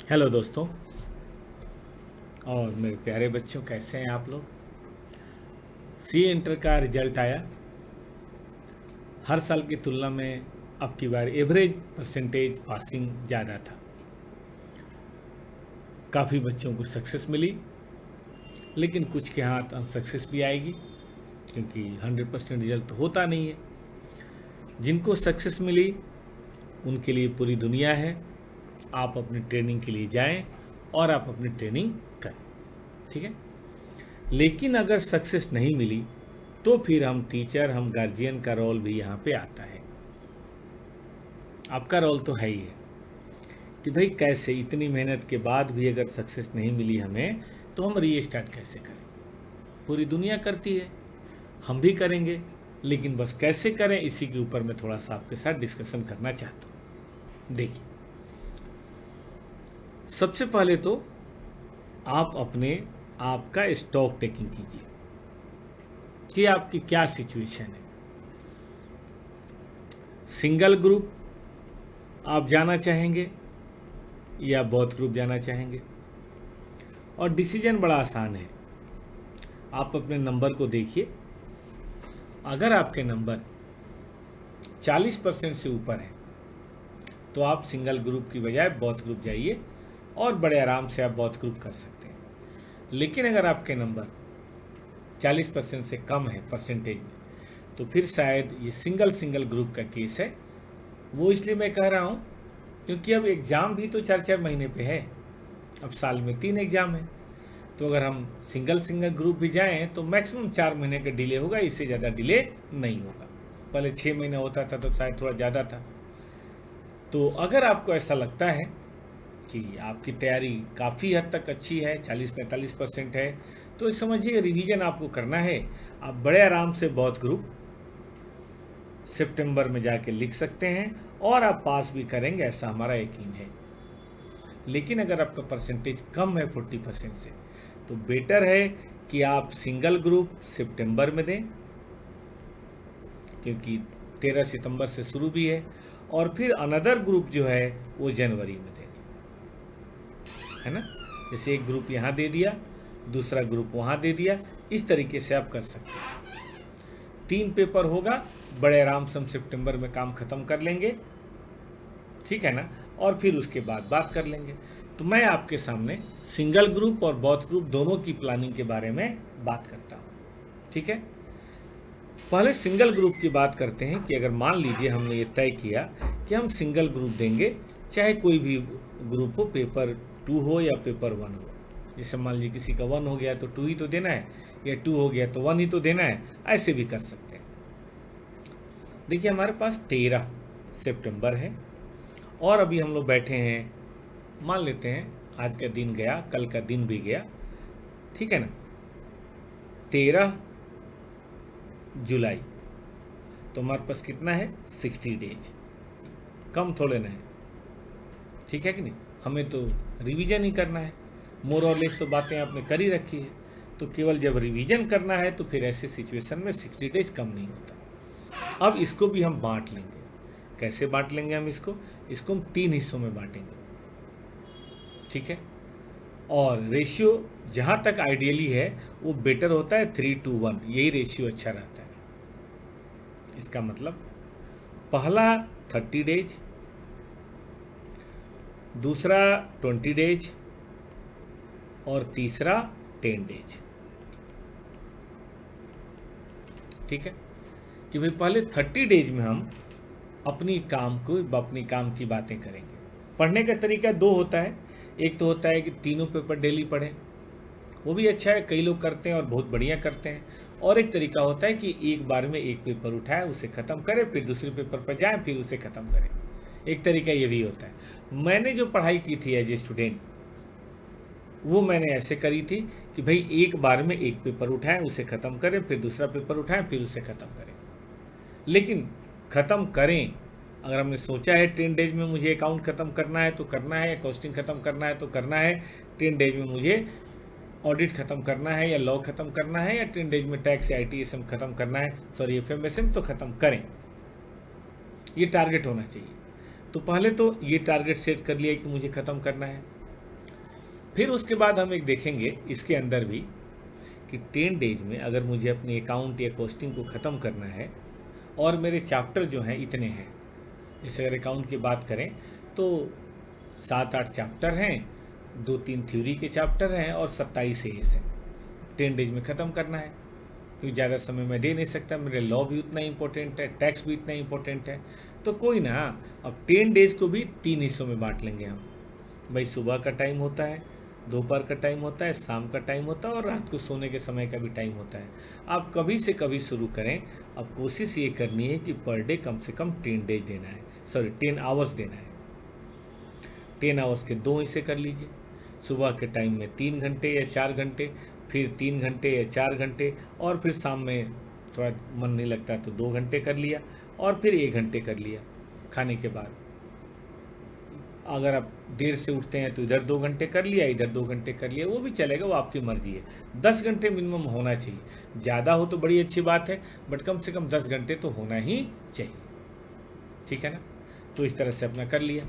Hello दोस्तों और मेरे प्यारे बच्चों, कैसे हैं आप लोग। सी इंटर का रिजल्ट आया। हर साल की तुलना में अब की बार एवरेज परसेंटेज पासिंग ज़्यादा था। काफ़ी बच्चों को सक्सेस मिली, लेकिन कुछ के हाथ अनसक्सेस भी आएगी, क्योंकि 100% रिजल्ट तो होता नहीं है। जिनको सक्सेस मिली उनके लिए पूरी दुनिया है। आप अपनी ट्रेनिंग के लिए जाएं और आप अपनी ट्रेनिंग करें, ठीक है। लेकिन अगर सक्सेस नहीं मिली तो फिर हम टीचर, हम गार्जियन का रोल भी यहाँ पे आता है। आपका रोल तो है ही है कि भाई कैसे इतनी मेहनत के बाद भी अगर सक्सेस नहीं मिली हमें, तो हम रीस्टार्ट कैसे करें। पूरी दुनिया करती है, हम भी करेंगे, लेकिन बस कैसे करें इसी के ऊपर मैं थोड़ा सा आपके साथ डिस्कशन करना चाहता हूँ। देखिए, सबसे पहले तो आप अपने आप का स्टॉक टेकिंग कीजिए कि आपकी क्या सिचुएशन है। सिंगल ग्रुप आप जाना चाहेंगे या बोथ ग्रुप जाना चाहेंगे। और डिसीजन बड़ा आसान है। आप अपने नंबर को देखिए। अगर आपके नंबर 40% से ऊपर है तो आप सिंगल ग्रुप की बजाय बोथ ग्रुप जाइए और बड़े आराम से आप बोथ ग्रुप कर सकते हैं। लेकिन अगर आपके नंबर 40% से कम है परसेंटेज में, तो फिर शायद ये सिंगल ग्रुप का केस है। वो इसलिए मैं कह रहा हूँ क्योंकि अब एग्ज़ाम भी तो 4-4 महीने पे है। अब साल में 3 एग्ज़ाम है, तो अगर हम सिंगल ग्रुप भी जाएं तो मैक्सिमम 4 महीने का डिले होगा, इससे ज़्यादा डिले नहीं होगा। पहले 6 महीने होता था तो शायद थोड़ा ज़्यादा था। तो अगर आपको ऐसा लगता है कि आपकी तैयारी काफ़ी हद तक अच्छी है, 40-45% है, तो एक समझिए रिवीजन आपको करना है। आप बड़े आराम से बौद्ध ग्रुप सितंबर में जाके लिख सकते हैं और आप पास भी करेंगे, ऐसा हमारा यकीन है। लेकिन अगर आपका परसेंटेज कम है 40% से, तो बेटर है कि आप सिंगल ग्रुप सितंबर में दें, क्योंकि 13 सितंबर से शुरू भी है। और फिर अनदर ग्रुप जो है वो जनवरी में दें, है ना। जैसे एक ग्रुप यहाँ दे दिया, दूसरा ग्रुप वहाँ दे दिया, इस तरीके से आप कर सकते हैं। 3 पेपर होगा, बड़े आराम से हम सितंबर में काम ख़त्म कर लेंगे, ठीक है ना। और फिर उसके बाद बात कर लेंगे। तो मैं आपके सामने सिंगल ग्रुप और बोथ ग्रुप दोनों की प्लानिंग के बारे में बात करता हूँ, ठीक है। पहले सिंगल ग्रुप की बात करते हैं कि अगर मान लीजिए हमने ये तय किया कि हम सिंगल ग्रुप देंगे, चाहे कोई भी ग्रुप हो, पेपर 2 हो या पेपर 1 हो। जैसे मान लीजिए किसी का 1 हो गया तो 2 ही तो देना है, या 2 हो गया तो 1 ही तो देना है, ऐसे भी कर सकते हैं। देखिए, हमारे पास 13 सितंबर है और अभी हम लोग बैठे हैं, मान लेते हैं आज का दिन गया, कल का दिन भी गया, ठीक है ना। 13 जुलाई, तो हमारे पास कितना है, 60 डेज। कम थोड़े ना है, ठीक है कि नहीं। हमें तो रिवीजन ही करना है, मोर और लेस तो बातें आपने कर ही रखी है। तो केवल जब रिवीजन करना है तो फिर ऐसे सिचुएशन में 60 डेज कम नहीं होता। अब इसको भी हम बांट लेंगे। कैसे बांट लेंगे हम इसको हम 3 हिस्सों में बांटेंगे, ठीक है। और रेशियो जहाँ तक आइडियली है वो बेटर होता है 3:1, यही रेशियो अच्छा रहता है। इसका मतलब पहला 30 डेज, दूसरा 20 डेज और तीसरा 10 डेज, ठीक है। कि भाई पहले 30 डेज में हम अपनी काम की बातें करेंगे। पढ़ने का तरीका 2 होता है। एक तो होता है कि तीनों पेपर डेली पढ़ें, वो भी अच्छा है, कई लोग करते हैं और बहुत बढ़िया करते हैं। और एक तरीका होता है कि एक बार में एक पेपर उठाएं, उसे ख़त्म करें, फिर दूसरे पेपर पर जाएं, फिर उसे ख़त्म करें। एक तरीका ये भी होता है। मैंने जो पढ़ाई की थी एज ए स्टूडेंट, वो मैंने ऐसे करी थी कि भाई एक बार में एक पेपर उठाएं, उसे ख़त्म करें, फिर दूसरा पेपर उठाएं, फिर उसे ख़त्म करें। लेकिन ख़त्म करें, अगर हमने सोचा है 10 डेज में मुझे अकाउंट ख़त्म करना है तो करना है, या कॉस्टिंग ख़त्म करना है तो करना है, 10 डेज में मुझे ऑडिट ख़त्म करना है या लॉ ख़त्म करना है, या 10 डेज में टैक्स या ITSM ख़त्म करना है, सॉरी FMSM, तो ख़त्म करें। ये टारगेट होना चाहिए। तो पहले तो ये टारगेट सेट कर लिया कि मुझे ख़त्म करना है। फिर उसके बाद हम एक देखेंगे इसके अंदर भी कि 10 डेज में अगर मुझे अपनी अकाउंट या कॉस्टिंग को ख़त्म करना है और मेरे चैप्टर जो हैं इतने हैं, जैसे अगर अकाउंट की बात करें तो 7-8 चैप्टर हैं, 2-3 थ्योरी के चैप्टर हैं और 27 एस हैं। 10 डेज में ख़त्म करना है क्योंकि ज़्यादा समय मैं दे नहीं सकता, मेरे लॉ भी उतना इंपॉर्टेंट है, टैक्स भी इतना इंपॉर्टेंट है। तो कोई ना, अब 10 डेज को भी 3 हिस्सों में बांट लेंगे हम। भाई सुबह का टाइम होता है, दोपहर का टाइम होता है, शाम का टाइम होता है और रात को सोने के समय का भी टाइम होता है। आप कभी से कभी शुरू करें। अब कोशिश ये करनी है कि पर डे कम से कम 10 डेज देना है, 10 आवर्स देना है। 10 आवर्स के 2 हिस्से कर लीजिए। सुबह के टाइम में 3 घंटे या 4 घंटे, फिर 3 घंटे या 4 घंटे, और फिर शाम में थोड़ा मन नहीं लगता तो 2 घंटे कर लिया, और फिर 1 घंटे कर लिया खाने के बाद। अगर आप देर से उठते हैं तो इधर 2 घंटे कर लिया, इधर 2 घंटे कर लिया, वो भी चलेगा, वो आपकी मर्जी है। 10 घंटे मिनिमम होना चाहिए। ज़्यादा हो तो बड़ी अच्छी बात है, बट कम से कम 10 घंटे तो होना ही चाहिए। ठीक है ना? तो इस तरह से अपना कर लिया।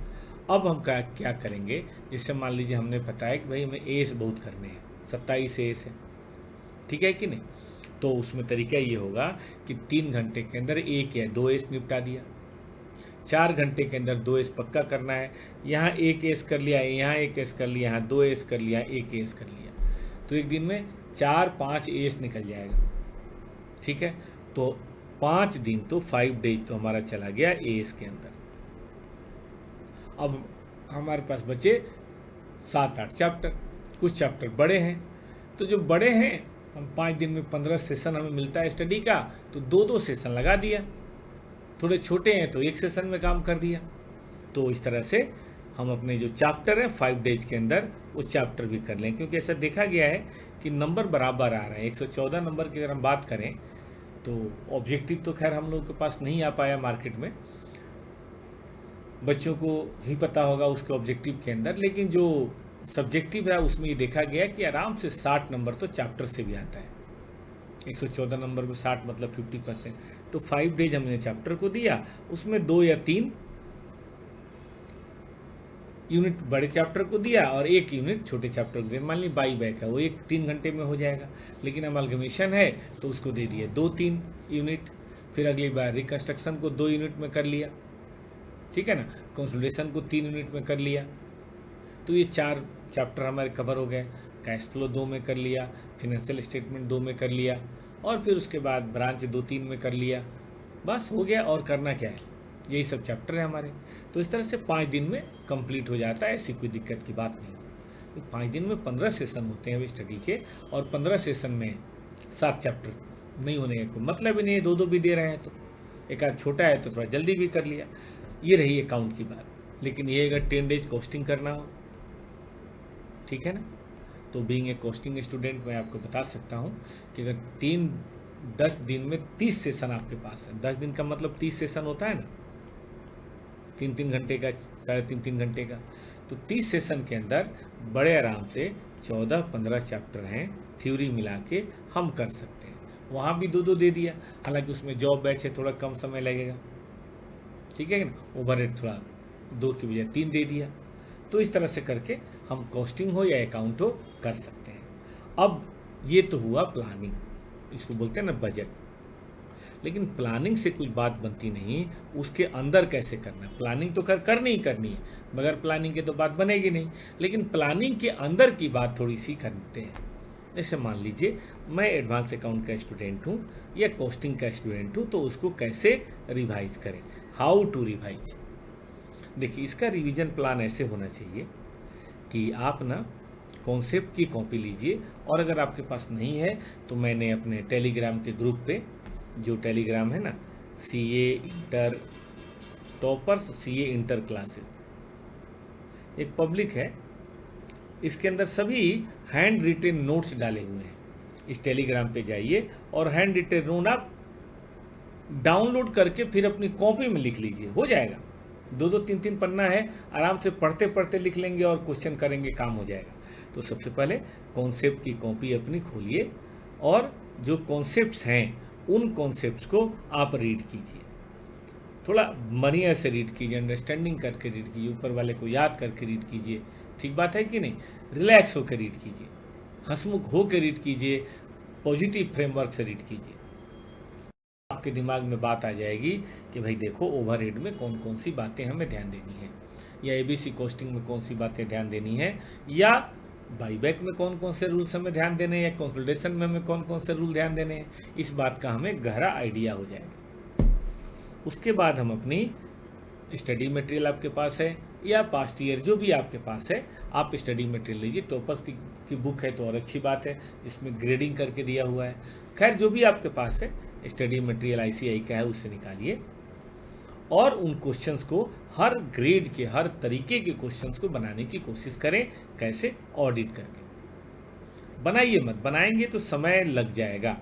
अब हम क्या करेंगे, जैसे मान लीजिए हमने बताया कि भाई हमें एस बहुत करने हैं, 27 एस है, ठीक है कि नहीं? तो उसमें तरीका ये होगा कि 3 घंटे के अंदर 1 या 2 एस निपटा दिया, 4 घंटे के अंदर 2 एस पक्का करना है। यहाँ 1 एस कर लिया, यहाँ 1 एस कर लिया, यहाँ 2 एस कर लिया, 1 एस कर लिया, तो एक दिन में 4-5 एस निकल जाएगा। ठीक है? तो 5 दिन तो 5 डेज तो हमारा चला गया एस के अंदर। अब हमारे पास बचे 7-8 चैप्टर। कुछ चैप्टर बड़े हैं, तो जो बड़े हैं हम 5 दिन में 15 सेशन हमें मिलता है स्टडी का, तो 2-2 सेशन लगा दिया। थोड़े छोटे हैं तो 1 सेशन में काम कर दिया। तो इस तरह से हम अपने जो चैप्टर हैं 5 डेज के अंदर वो चैप्टर भी कर लें, क्योंकि ऐसा देखा गया है कि नंबर बराबर आ रहा है। 114 नंबर की अगर हम बात करें तो ऑब्जेक्टिव तो खैर हम लोगों के पास नहीं आ पाया मार्केट में, बच्चों को ही पता होगा उसके ऑब्जेक्टिव के अंदर, लेकिन जो सब्जेक्टिव है उसमें ये देखा गया कि आराम से 60 नंबर तो चैप्टर से भी आता है। 114 नंबर में 60 मतलब 50%। तो 5 डेज हमने चैप्टर को दिया, उसमें 2 या 3 यूनिट बड़े चैप्टर को दिया और 1 यूनिट छोटे चैप्टर को दिया। मान ली बाई बैक है, वो 3 घंटे में हो जाएगा, लेकिन अमालगमेशन है तो उसको दे दिया 2-3 यूनिट। फिर अगली बार रिकन्स्ट्रक्शन को 2 यूनिट में कर लिया, ठीक है ना? कंसोलिडेशन को 3 यूनिट में कर लिया। तो ये 4 चैप्टर हमारे कवर हो गए। कैश फ्लो 2 में कर लिया, फिनेंशियल स्टेटमेंट 2 में कर लिया, और फिर उसके बाद ब्रांच 2-3 में कर लिया। बस हो गया, और करना क्या है? यही सब चैप्टर है हमारे। तो इस तरह से 5 दिन में कंप्लीट हो जाता है, ऐसी कोई दिक्कत की बात नहीं। तो 5 दिन में 15 सेशन होते हैं स्टडी के, और 15 सेशन में 7 चैप्टर नहीं होने का कोई मतलब ही नहीं है। 2-2 भी दे रहे हैं तो एक आध छोटा है तो थोड़ा जल्दी भी कर लिया। ये रही अकाउंट की बात। लेकिन ये अगर 10 डेज कॉस्टिंग करना हो, ठीक है ना, तो बीइंग ए कॉस्टिंग स्टूडेंट मैं आपको बता सकता हूँ कि अगर 10 दिन में 30 सेशन आपके पास है, 10 दिन का मतलब 30 सेशन होता है ना, 3-3 घंटे का, 3.5-3 घंटे का, तो 30 सेशन के अंदर बड़े आराम से 14-15 चैप्टर हैं, थ्योरी मिला के हम कर सकते हैं। वहाँ भी 2-2 दे दिया, हालांकि उसमें जॉब बैच है, थोड़ा कम समय लगेगा, ठीक है ना? ओवरहेड थोड़ा 2 की बजाय 3 दे दिया। तो इस तरह से करके हम कॉस्टिंग हो या अकाउंट हो कर सकते हैं। अब ये तो हुआ प्लानिंग, इसको बोलते हैं ना बजट। लेकिन प्लानिंग से कुछ बात बनती नहीं, उसके अंदर कैसे करना है। प्लानिंग तो करनी ही करनी है, बगैर प्लानिंग के तो बात बनेगी नहीं। लेकिन प्लानिंग के अंदर की बात थोड़ी सी करते हैं। जैसे मान लीजिए मैं एडवांस अकाउंट का स्टूडेंट हूँ या कॉस्टिंग का स्टूडेंट हूँ, तो उसको कैसे रिवाइज करें, हाउ टू रिवाइज। देखिए, इसका रिवीजन प्लान ऐसे होना चाहिए कि आप ना कॉन्सेप्ट की कॉपी लीजिए, और अगर आपके पास नहीं है तो मैंने अपने टेलीग्राम के ग्रुप पे, जो टेलीग्राम है ना, CA inter toppers, CA inter classes, एक पब्लिक है, इसके अंदर सभी हैंड रिटेन नोट्स डाले हुए हैं। इस टेलीग्राम पे जाइए और हैंड रिटेन नोट आप डाउनलोड करके फिर अपनी कॉपी में लिख लीजिए, हो जाएगा। 2-2, 3-3 पन्ना है, आराम से पढ़ते पढ़ते लिख लेंगे और क्वेश्चन करेंगे, काम हो जाएगा। तो सबसे पहले कॉन्सेप्ट की कॉपी अपनी खोलिए, और जो कॉन्सेप्ट्स हैं उन कॉन्सेप्ट्स को आप रीड कीजिए, थोड़ा बढ़िया से रीड कीजिए, अंडरस्टैंडिंग करके रीड कीजिए, ऊपर वाले को याद करके रीड कीजिए, ठीक बात है कि नहीं। रिलैक्स होकर रीड कीजिए, हंसमुख होकर रीड कीजिए, पॉजिटिव फ्रेमवर्क से रीड कीजिए। आपके दिमाग में बात आ जाएगी कि भाई देखो ओवरहेड में कौन कौन सी बातें हमें ध्यान देनी है, या एबीसी कॉस्टिंग में कौन सी बातें ध्यान देनी है, या बाईबैक में कौन कौन से रूल्स हमें ध्यान देने हैं, या कंसोलिडेशन में हमें कौन कौन से रूल ध्यान देने हैं। इस बात का हमें गहरा आइडिया हो जाएगा। उसके बाद हम अपनी स्टडी मटेरियल आपके पास है या पास्ट ईयर जो भी आपके पास है, आप स्टडी मटेरियल लीजिए। टॉपर्स की बुक है तो और अच्छी बात है, इसमें ग्रेडिंग करके दिया हुआ है। खैर जो भी आपके पास है स्टडी मटेरियल आईसीआई का है, उससे निकालिए और उन क्वेश्चंस को, हर ग्रेड के हर तरीके के क्वेश्चंस को बनाने की कोशिश करें। कैसे? ऑडिट करके बनाइए मत, बनाएंगे तो समय लग जाएगा,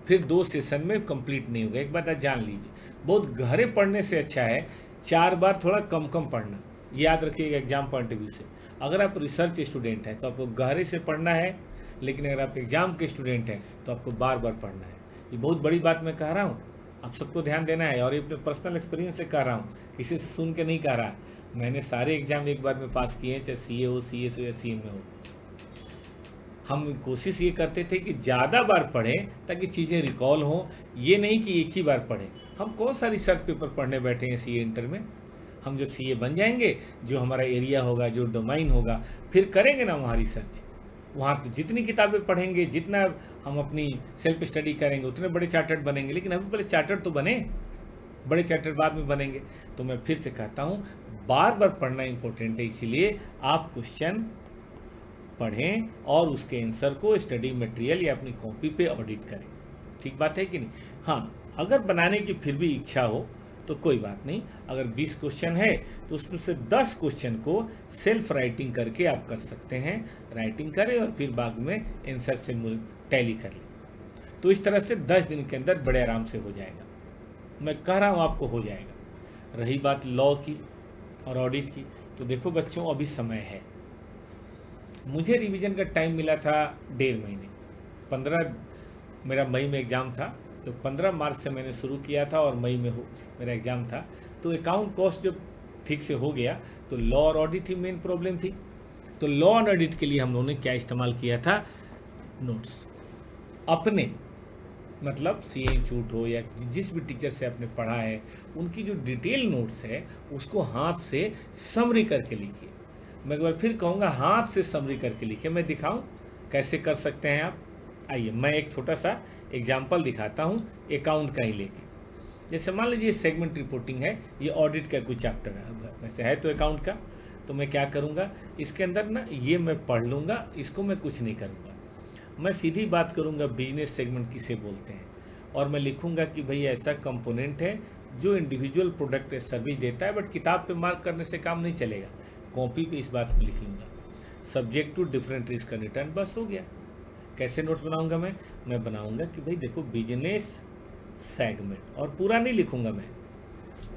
फिर 2 सेशन में कंप्लीट नहीं होगा। एक बात आप जान लीजिए, बहुत गहरे पढ़ने से अच्छा है 4 बार थोड़ा कम कम पढ़ना। याद रखिएगा एग्जाम पॉइंट ऑफ व्यू से। अगर आप रिसर्च स्टूडेंट हैं तो आपको गहरे से पढ़ना है, लेकिन अगर आप एग्जाम के स्टूडेंट हैं तो आपको बार बार पढ़ना है। ये बहुत बड़ी बात मैं कह रहा हूँ, आप सबको ध्यान देना है। और ये अपने पर्सनल एक्सपीरियंस से कह रहा हूँ, किसी से सुन के नहीं कह रहा। मैंने सारे एग्जाम एक बार में पास किए हैं, चाहे सीए हो, सीएस हो या सीएम हो। हम कोशिश ये करते थे कि ज़्यादा बार पढ़ें ताकि चीज़ें रिकॉल हों, ये नहीं कि एक ही बार पढ़ें। हम कौन सा रिसर्च पेपर पढ़ने बैठे हैं सीए इंटर में। हम जब सीए बन जाएंगे, जो हमारा एरिया होगा, जो डोमाइन होगा, फिर करेंगे ना वहाँ रिसर्च। वहाँ तो जितनी किताबें पढ़ेंगे, जितना हम अपनी सेल्फ स्टडी करेंगे, उतने बड़े चार्टर्ड बनेंगे। लेकिन अभी पहले चार्टर्ड तो बने, बड़े चार्टर्ड बाद में बनेंगे। तो मैं फिर से कहता हूँ, बार बार पढ़ना इंपॉर्टेंट है। इसीलिए आप क्वेश्चन पढ़ें और उसके आंसर को स्टडी मटेरियल या अपनी कॉपी पे ऑडिट करें। ठीक बात है कि नहीं। हाँ, अगर बनाने की फिर भी इच्छा हो तो कोई बात नहीं। अगर 20 क्वेश्चन है तो उसमें से 10 क्वेश्चन को सेल्फ राइटिंग करके आप कर सकते हैं। राइटिंग करें और फिर बाद में आंसर से टैली कर लें। तो इस तरह से 10 दिन के अंदर बड़े आराम से हो जाएगा। मैं कह रहा हूँ आपको हो जाएगा। रही बात लॉ की और ऑडिट की, तो देखो बच्चों, अभी समय है। मुझे रिवीजन का टाइम मिला था 1.5 महीने। 15 मेरा मई में एग्ज़ाम था, तो 15 मार्च से मैंने शुरू किया था और मई में मेरा एग्ज़ाम था। तो अकाउंट कॉस्ट जब ठीक से हो गया तो लॉ और ऑडिट ही मेन प्रॉब्लम थी। तो लॉ और ऑडिट के लिए हम लोगों ने क्या इस्तेमाल किया था? नोट्स अपने, मतलब सी इंस्टीट्यूट हो या जिस भी टीचर से आपने पढ़ा है, उनकी जो डिटेल नोट्स है उसको हाथ से समरी करके लिखिए। मैं एक बार फिर कहूँगा, हाथ से समरी करके लिखिए। मैं दिखाऊं कैसे कर सकते हैं आप? आइए मैं एक छोटा सा एग्जाम्पल दिखाता हूँ अकाउंट का ही लेके। जैसे मान लीजिए सेगमेंट रिपोर्टिंग है, ये ऑडिट का कोई चैप्टर है, वैसे है तो अकाउंट का। तो मैं क्या करूँगा, इसके अंदर ना ये मैं पढ़ लूँगा, इसको मैं कुछ नहीं करूँगा। मैं सीधी बात करूँगा बिजनेस सेगमेंट किसे बोलते हैं, और मैं लिखूँगा कि भाई ऐसा कंपोनेंट है जो इंडिविजुअल प्रोडक्ट सर्विस देता है, बट किताब पे मार्क करने से काम नहीं चलेगा। कॉपी पे इस बात को लिख लूँगा, subject to different risk and return, बस हो गया। कैसे नोट्स बनाऊंगा मैं बनाऊंगा कि भाई देखो बिजनेस सेगमेंट, और पूरा नहीं लिखूंगा मैं,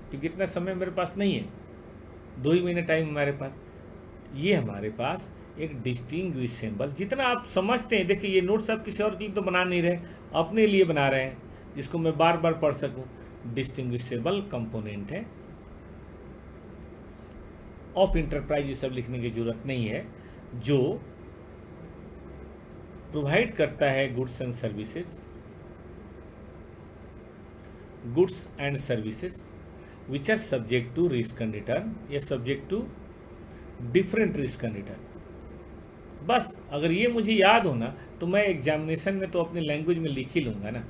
क्योंकि इतना समय मेरे पास नहीं है, 2 ही महीने टाइम हमारे पास। ये हमारे पास एक डिस्टिंग्विश सिंबल, जितना आप समझते हैं। देखिए ये नोट्स आप किसी और के लिए तो बना नहीं रहे, अपने लिए बना रहे हैं, जिसको मैं बार बार पढ़ सकूं। डिस्टिंग्विशेबल कंपोनेंट है ऑफ इंटरप्राइज, ये सब लिखने की जरूरत नहीं है। जो प्रोवाइड करता है goods and services which are subject to risk and return, या subject to different risk and return. बस अगर ये मुझे याद हो ना, तो मैं एग्जामिनेशन में तो अपने लैंग्वेज में लिख ही लूँगा ना,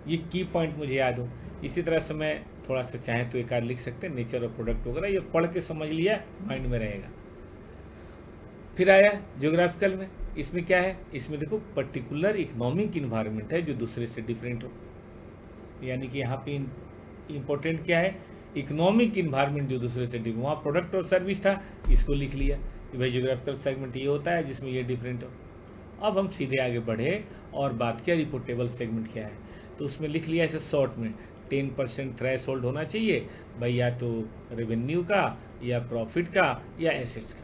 ये की पॉइंट मुझे याद हो। इसी तरह से मैं थोड़ा सा चाहे तो एक आध लिख सकते हैं, नेचर ऑफ प्रोडक्ट वगैरह, ये पढ़ के समझ लिया, माइंड में रहेगा। फिर आया ज्योग्राफिकल में, इसमें क्या है? इसमें देखो पर्टिकुलर इकोनॉमिक इन्वायरमेंट है जो दूसरे से डिफरेंट हो, यानी कि यहाँ पे इम्पोर्टेंट क्या है? इकोनॉमिक इन्वायरमेंट जो दूसरे से डिफरेंट। वहाँ प्रोडक्ट और सर्विस था, इसको लिख लिया कि भाई ज्योग्राफिकल सेगमेंट ये होता है जिसमें ये डिफरेंट हो। अब हम सीधे आगे बढ़े और बात किया रिपोर्टेबल सेगमेंट क्या है, तो उसमें लिख लिया ऐसे शॉर्ट में 10% थ्रेशोल्ड होना चाहिए भाई, या तो रेवेन्यू का या प्रॉफिट का या एसेट्स का।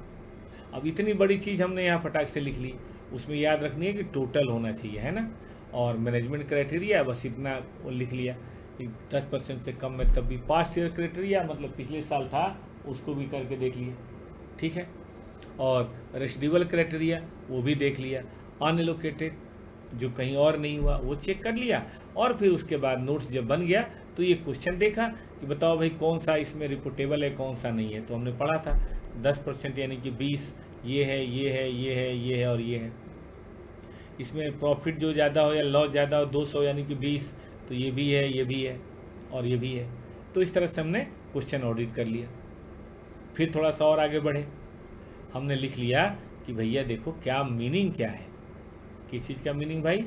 अब इतनी बड़ी चीज़ हमने यहाँ फटाक से लिख ली, उसमें याद रखनी है कि टोटल होना चाहिए, है ना। और मैनेजमेंट क्राइटेरिया बस इतना लिख लिया कि 10% से कम में, तब भी पास्ट ईयर क्राइटेरिया मतलब पिछले साल था उसको भी करके देख लिए, ठीक है। और रेसिडुअल क्राइटेरिया वो भी देख लिया, अनएलोकेटेड जो कहीं और नहीं हुआ वो चेक कर लिया, और फिर उसके बाद नोट्स जब बन गया तो ये क्वेश्चन देखा कि बताओ भाई कौन सा इसमें रिपोर्टेबल है कौन सा नहीं है। तो हमने पढ़ा था 10% यानी कि 20, ये है ये है ये है ये है और ये है। इसमें प्रॉफिट जो ज़्यादा हो या लॉस ज़्यादा हो 200 यानी कि 20, तो ये भी है ये भी है और ये भी है। तो इस तरह से हमने क्वेश्चन ऑडिट कर लिया। फिर थोड़ा सा और आगे बढ़े, हमने लिख लिया कि भैया देखो क्या मीनिंग क्या है, किस चीज़ का मीनिंग भाई,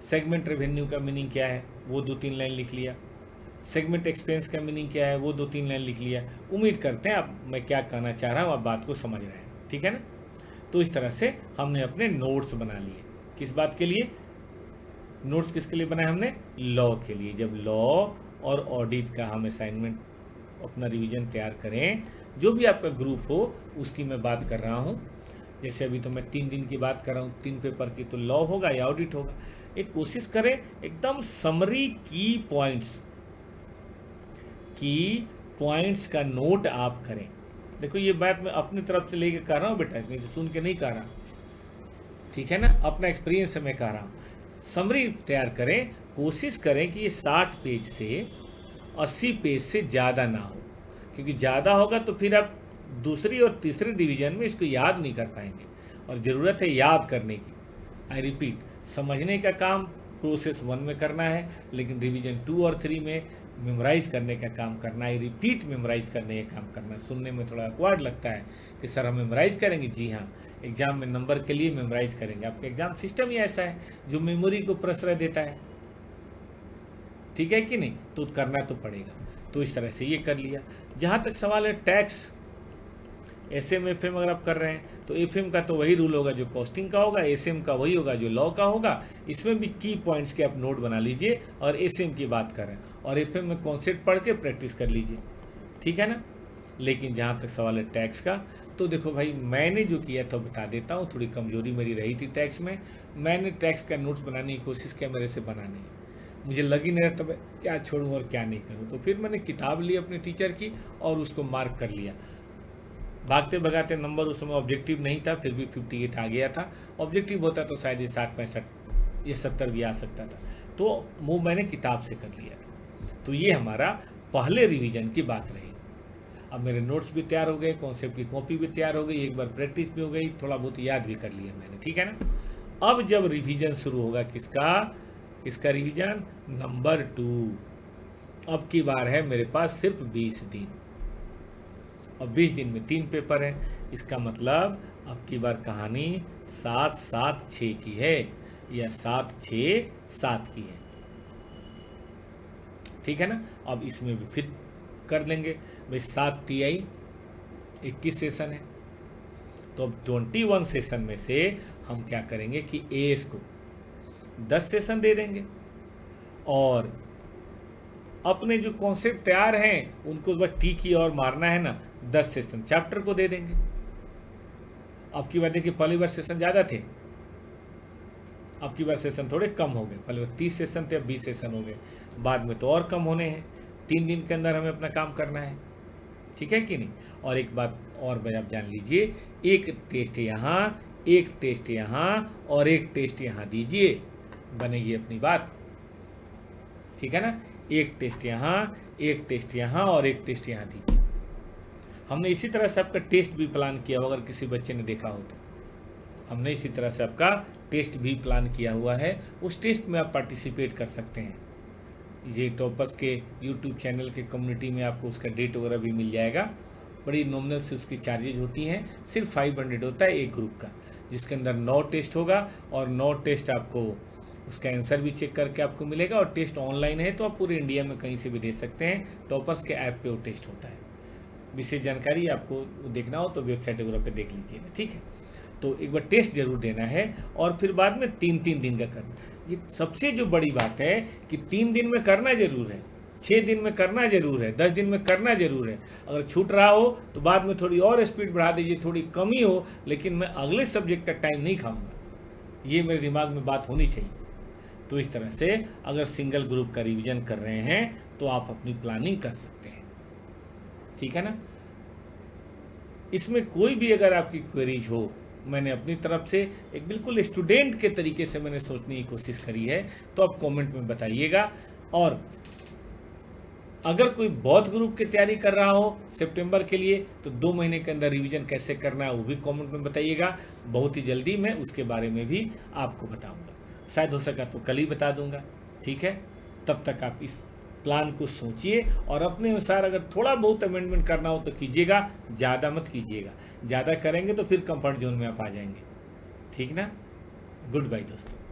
सेगमेंट रेवेन्यू का मीनिंग क्या है वो 2-3 लाइन लिख लिया, सेगमेंट एक्सपेंस का मीनिंग क्या है वो 2-3 लाइन लिख लिया। उम्मीद करते हैं आप मैं क्या कहना चाह रहा हूँ आप बात को समझ रहे हैं, ठीक है ना। तो इस तरह से हमने अपने नोट्स बना लिए। किस बात के लिए नोट्स, किसके लिए बनाए हमने, लॉ के लिए। जब लॉ और ऑडिट का हम असाइनमेंट अपना रिवीजन तैयार करें, जो भी आपका ग्रुप हो उसकी मैं बात कर रहा हूँ। जैसे अभी तो मैं 3 दिन की बात कर रहा हूँ, 3 पेपर की, तो लॉ होगा या ऑडिट होगा। एक कोशिश करें एकदम समरी की पॉइंट्स का नोट आप करें। देखो ये बात मैं अपनी तरफ से लेके कह रहा हूँ बेटा, कहीं से सुन के नहीं कह रहा, ठीक है ना, अपना एक्सपीरियंस से मैं कह रहा हूँ। समरी तैयार करें, कोशिश करें कि ये 60 पेज से 80 पेज से ज़्यादा ना हो, क्योंकि ज़्यादा होगा तो फिर आप दूसरी और तीसरी डिवीज़न में इसको याद नहीं कर पाएंगे, और ज़रूरत है याद करने की। आई रिपीट, समझने का काम प्रोसेस 1 में करना है, लेकिन रिवीजन 2 और 3 में मेमोराइज करने का काम करना है, रिपीट मेमोराइज करने का काम करना है। सुनने में थोड़ा ऑकवर्ड लगता है कि सर हम मेमोराइज करेंगे, जी हाँ, एग्जाम में नंबर के लिए मेमोराइज करेंगे। आपका एग्जाम सिस्टम ही ऐसा है जो मेमोरी को प्रश्रय देता है, ठीक है कि नहीं, तो करना तो पड़ेगा। तो इस तरह से ये कर लिया। जहाँ तक सवाल है टैक्स, एसएम एफएम अगर आप कर रहे हैं तो एफएम का तो वही रूल होगा जो कॉस्टिंग का होगा, एसएम का वही होगा जो लॉ का होगा। इसमें भी की पॉइंट्स के आप नोट बना लीजिए, और एसएम की बात कर रहे हैं, और एफएम में कॉन्सेप्ट पढ़ के प्रैक्टिस कर लीजिए, ठीक है ना। लेकिन जहाँ तक सवाल है टैक्स का, तो देखो भाई मैंने जो किया था बता देता हूँ, थोड़ी कमजोरी मेरी रही थी टैक्स में। मैंने टैक्स का नोट्स बनाने की कोशिश किया, मेरे से बना नहीं, मुझे लग ही नहीं रहा था मैं क्या छोड़ूं और क्या नहीं करूं। तो फिर मैंने किताब ली अपने टीचर की और उसको मार्क कर लिया। भागते भगाते नंबर उस समय ऑब्जेक्टिव नहीं था, फिर भी 58 आ गया था। ऑब्जेक्टिव होता तो शायद ये 60-65 ये 70 भी आ सकता था, तो वो मैंने किताब से कर लिया था। तो ये हमारा पहले रिवीजन की बात रही। अब मेरे नोट्स भी तैयार हो गए, कॉन्सेप्ट की कॉपी भी तैयार हो गई, एक बार प्रैक्टिस भी हो गई, थोड़ा बहुत याद भी कर लिया मैंने, ठीक है ना। अब जब रिवीजन शुरू होगा किसका रिवीजन, नंबर 2। अब की बार है मेरे पास सिर्फ 20 दिन, और 20 दिन में 3 पेपर है। इसका मतलब अब की बार कहानी 7-7-6 की है, या 7-6-7 की है, ठीक है ना। अब इसमें भी फिर कर लेंगे भाई, 7 तिहाई 21 सेशन है, तो अब 21 सेशन में से हम क्या करेंगे कि एएस को 10 सेशन दे देंगे, और अपने जो कॉन्सेप्ट तैयार हैं उनको बस टी की और मारना है ना, 10 सेशन चैप्टर को दे देंगे। अब की बार देखिए, पहली बार सेशन ज़्यादा थे, अब की बार सेशन थोड़े कम हो गए। पहले 30 सेशन थे, अब 20 सेशन हो गए, बाद में तो और कम होने हैं। 3 दिन के अंदर हमें अपना काम करना है, ठीक है कि नहीं। और एक बात और भाई आप जान लीजिए, एक टेस्ट यहाँ, एक टेस्ट यहाँ, और एक टेस्ट यहाँ दीजिए, बनेगी अपनी बात, ठीक है ना। एक टेस्ट यहाँ, एक टेस्ट यहाँ, और एक टेस्ट यहाँ दीजिए। हमने इसी तरह से आपका टेस्ट भी प्लान किया हुआ, अगर किसी बच्चे ने देखा हो तो हमने इसी तरह से आपका टेस्ट भी प्लान किया हुआ है। उस टेस्ट में आप पार्टिसिपेट कर सकते हैं। ये टॉपर्स के यूट्यूब चैनल के कम्युनिटी में आपको उसका डेट वगैरह भी मिल जाएगा। बड़ी नॉमिनल से उसकी चार्जेज होती हैं, सिर्फ 500 होता है एक ग्रुप का, जिसके अंदर 9 टेस्ट होगा, और 9 टेस्ट आपको उसका आंसर भी चेक करके आपको मिलेगा। और टेस्ट ऑनलाइन है, तो आप पूरे इंडिया में कहीं से भी दे सकते हैं। टॉपर्स के ऐप पे वो टेस्ट होता है। विशेष जानकारी आपको देखना हो तो वेबसाइट वगैरह पे देख लीजिएगा, ठीक है। तो एक बार टेस्ट जरूर देना है, और फिर बाद में 3-3 दिन का करना। ये सबसे जो बड़ी बात है कि 3 दिन में करना जरूर है, 6 दिन में करना जरूर है, 10 दिन में करना जरूर है। अगर छूट रहा हो तो बाद में थोड़ी और स्पीड बढ़ा दीजिए, थोड़ी कमी हो, लेकिन मैं अगले सब्जेक्ट का टाइम नहीं खाऊंगा, ये मेरे दिमाग में बात होनी चाहिए। तो इस तरह से अगर सिंगल ग्रुप का रिवीजन कर रहे हैं, 'तो आप अपनी प्लानिंग कर सकते हैं, ठीक है ना। इसमें कोई भी अगर आपकी क्वेरीज हो, मैंने अपनी तरफ से एक बिल्कुल स्टूडेंट के तरीके से मैंने सोचने की कोशिश करी है, तो आप कमेंट में बताइएगा। और अगर कोई बौद्ध ग्रुप की तैयारी कर रहा हो सितंबर के लिए, तो 2 महीने के अंदर रिवीजन कैसे करना है वो भी कमेंट में बताइएगा। बहुत ही जल्दी मैं उसके बारे में भी आपको बताऊंगा, शायद हो सका तो कल ही बता दूंगा, ठीक है। तब तक आप इस प्लान को सोचिए और अपने अनुसार अगर थोड़ा बहुत अमेंडमेंट करना हो तो कीजिएगा, ज़्यादा मत कीजिएगा। ज़्यादा करेंगे तो फिर कंफर्ट जोन में आप आ जाएंगे, ठीक ना। गुड बाय दोस्तों।